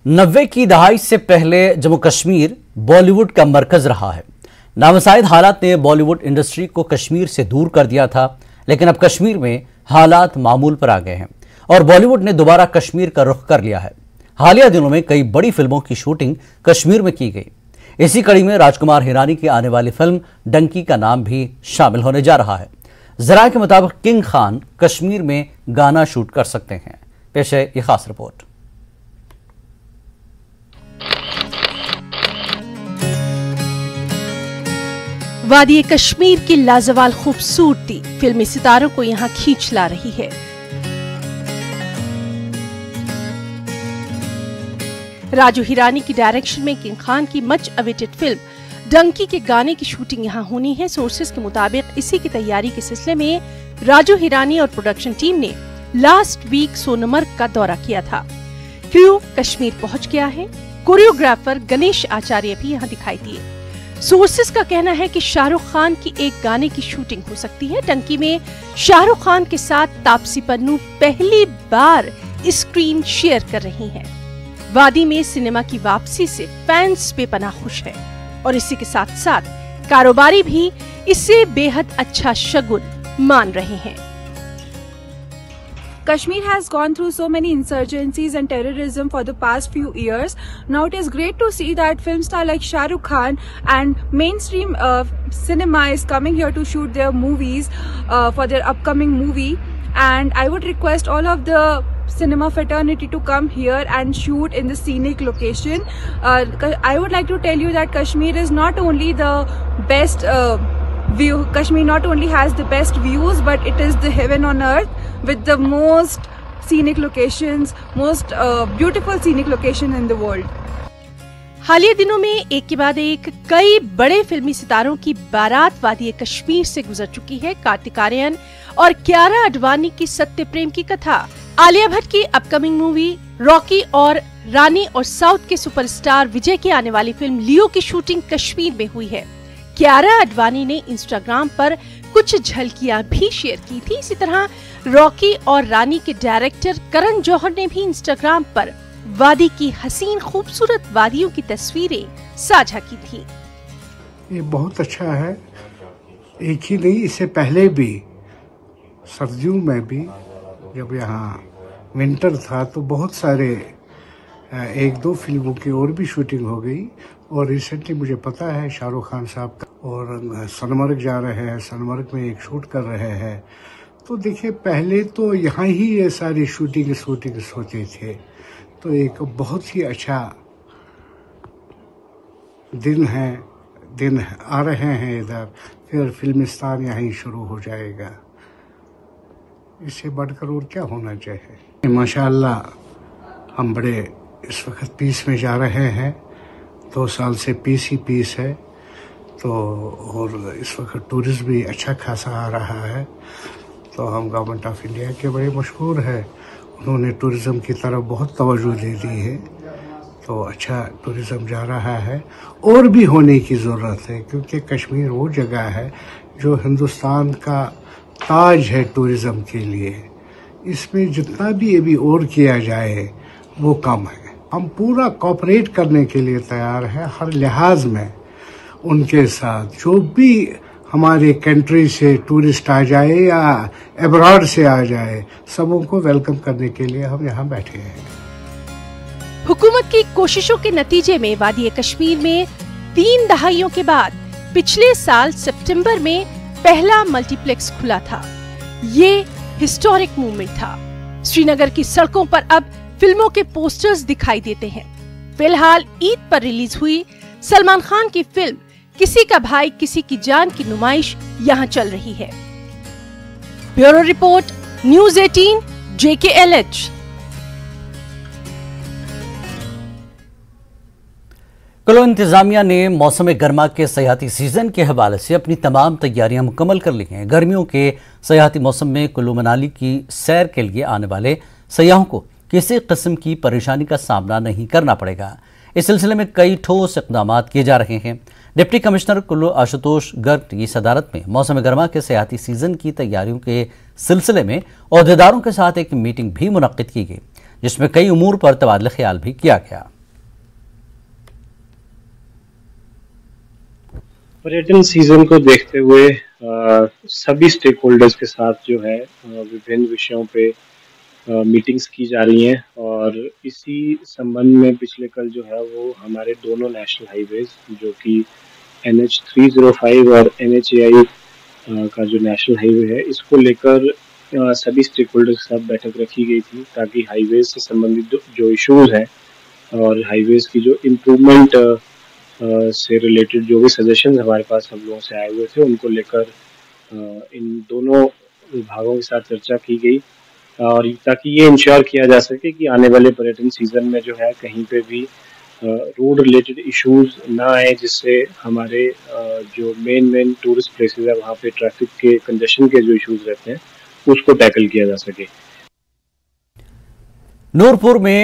90 की दहाई से पहले जम्मू कश्मीर बॉलीवुड का मरकज रहा है। नामुसाइद हालात ने बॉलीवुड इंडस्ट्री को कश्मीर से दूर कर दिया था, लेकिन अब कश्मीर में हालात मामूल पर आ गए हैं और बॉलीवुड ने दोबारा कश्मीर का रुख कर लिया है। हालिया दिनों में कई बड़ी फिल्मों की शूटिंग कश्मीर में की गई। इसी कड़ी में राजकुमार हिरानी की आने वाली फिल्म डंकी का नाम भी शामिल होने जा रहा है। जराये के मुताबिक किंग खान कश्मीर में गाना शूट कर सकते हैं। पेश है ये खास रिपोर्ट। वादी कश्मीर की लाजवाल खूबसूरती फिल्मी सितारों को यहाँ खींच ला रही है। राजू हिरानी की डायरेक्शन में किंग खान की मच अवेटेड फिल्म डंकी के गाने की शूटिंग यहाँ होनी है। सोर्सेज के मुताबिक इसी की तैयारी के सिलसिले में राजू हिरानी और प्रोडक्शन टीम ने लास्ट वीक सोनमर्ग का दौरा किया था। क्रू कश्मीर पहुंच गया है। कोरियोग्राफर गणेश आचार्य भी यहाँ दिखाई दिए। सोर्सेज का कहना है कि शाहरुख खान की एक गाने की शूटिंग हो सकती है। डंकी में शाहरुख खान के साथ तापसी पन्नू पहली बार स्क्रीन शेयर कर रही हैं। वादी में सिनेमा की वापसी से फैंस बेपनाह खुश है और इसी के साथ साथ कारोबारी भी इसे बेहद अच्छा शगुन मान रहे हैं। Kashmir has gone through so many insurgencies and terrorism for the past few years. Now it is great to see that film star like Shah Rukh Khan and mainstream cinema is coming here to shoot their movies for their upcoming movie. And I would request all of the cinema fraternity to come here and shoot in the scenic location. I would like to tell you that Kashmir is not only the best view. Kashmir not only has the best views, but it is the heaven on earth with the most scenic locations, most beautiful scenic location in the world. हालिया दिनों में एक के बाद एक कई बड़े फिल्मी सितारों की बारात वादी कश्मीर से गुजर चुकी है। कार्तिक आर्यन और कियारा आडवाणी की सत्य प्रेम की कथा, आलिया भट्ट की अपकमिंग मूवी रॉकी और रानी और साउथ के सुपरस्टार विजय की आने वाली फिल्म लियो की शूटिंग कश्मीर में हुई है। कियारा आडवाणी ने इंस्टाग्राम पर कुछ झलकियां भी शेयर की थी। इसी तरह रॉकी और रानी के डायरेक्टर करण जौहर ने भी इंस्टाग्राम पर वादी की हसीन खूबसूरत वादियों की तस्वीरें साझा की थी। ये बहुत अच्छा है। एक ही नहीं, इससे पहले भी सर्दियों में भी जब यहाँ विंटर था तो बहुत सारे एक दो फिल्मों की और भी शूटिंग हो गई। और रिसेंटली मुझे पता है शाहरुख खान साहब और सोनमर्ग जा रहे हैं, सोनमर्ग में एक शूट कर रहे हैं। तो देखिए, पहले तो यहाँ ही ये सारी शूटिंग होते थे। तो एक बहुत ही अच्छा दिन आ रहे हैं इधर। फिर फिल्मिस्तान यहीं शुरू हो जाएगा। इससे बढ़कर और क्या होना चाहिए। माशाअल्लाह हम बड़े इस वक्त पीस में जा रहे हैं। 2 साल से पीस ही पीस है। तो और इस वक्त टूरिस्ट भी अच्छा खासा आ रहा है। तो हम गवर्नमेंट ऑफ इंडिया के बड़े मशहूर है। उन्होंने टूरिज़्म की तरफ बहुत तवज्जो दे दी है। तो अच्छा टूरिज़्म जा रहा है और भी होने की ज़रूरत है, क्योंकि कश्मीर वो जगह है जो हिंदुस्तान का ताज है टूरिज़्म के लिए। इसमें जितना भी अभी और किया जाए वो कम है। हम पूरा कोऑपरेट करने के लिए तैयार हैं हर लिहाज में उनके साथ। जो भी हमारे कंट्री से टूरिस्ट आ जाए या अब्रॉड से आ जाए, सबों को वेलकम करने के लिए हम यहाँ बैठे हैं। हुकूमत की कोशिशों के नतीजे में वादी कश्मीर में 3 दहाइयों के बाद पिछले साल सितंबर में पहला मल्टीप्लेक्स खुला था। ये हिस्टोरिक मूवमेंट था। श्रीनगर की सड़कों पर अब फिल्मों के पोस्टर्स दिखाई देते हैं। फिलहाल ईद पर रिलीज हुई सलमान खान की फिल्म किसी का भाई किसी की जान की नुमाइश यहाँ चल रही है। Bureau report, news 18 JKLH। Kullu इंतजामिया ने मौसम गर्मा के सयाहती सीजन के हवाले से अपनी तमाम तैयारियां मुकम्मल कर ली हैं। गर्मियों के सयाहती मौसम में कुल्लू मनाली की सैर के लिए आने वाले सयाहों को किसी किस्म की परेशानी का सामना नहीं करना पड़ेगा। इस सिलसिले में कई ठोस इक़दाम किए जा रहे हैं। डिप्टी कमिश्नर कुल्लू आशुतोष गर्ग की सदारत में मौसम गर्मा के सयाहती सीजन की तैयारियों के सिलसिले में ओहदेदारों के साथ एक मीटिंग भी मुनक्किद की गई, जिसमें कई उमूर पर तबादला ख्याल भी किया गया। पर्यटन सीजन को देखते हुए सभी स्टेक होल्डर्स के साथ जो है विभिन्न विषयों पे मीटिंग्स की जा रही हैं और इसी संबंध में पिछले कल जो है वो हमारे दोनों नेशनल हाईवेज जो कि NH 305 और NHAI का जो नेशनल हाईवे है इसको लेकर सभी स्टेक होल्डर्स के साथ बैठक रखी गई थी ताकि हाईवेज से संबंधित जो इश्यूज हैं और हाईवेज की जो इम्प्रूवमेंट से रिलेटेड जो भी सजेशन हमारे पास हम लोगों से आए हुए थे उनको लेकर इन दोनों विभागों के साथ चर्चा की गई और ताकि ये इंश्योर किया जा सके कि आने वाले पर्यटन सीजन में जो है कहीं पे भी रोड रिलेटेड इश्यूज ना आए जिससे हमारे जो मेन टूरिस्ट प्लेसेस है वहाँ पे ट्रैफिक के कंजेशन के जो इश्यूज रहते हैं उसको टैकल किया जा सके। नूरपुर में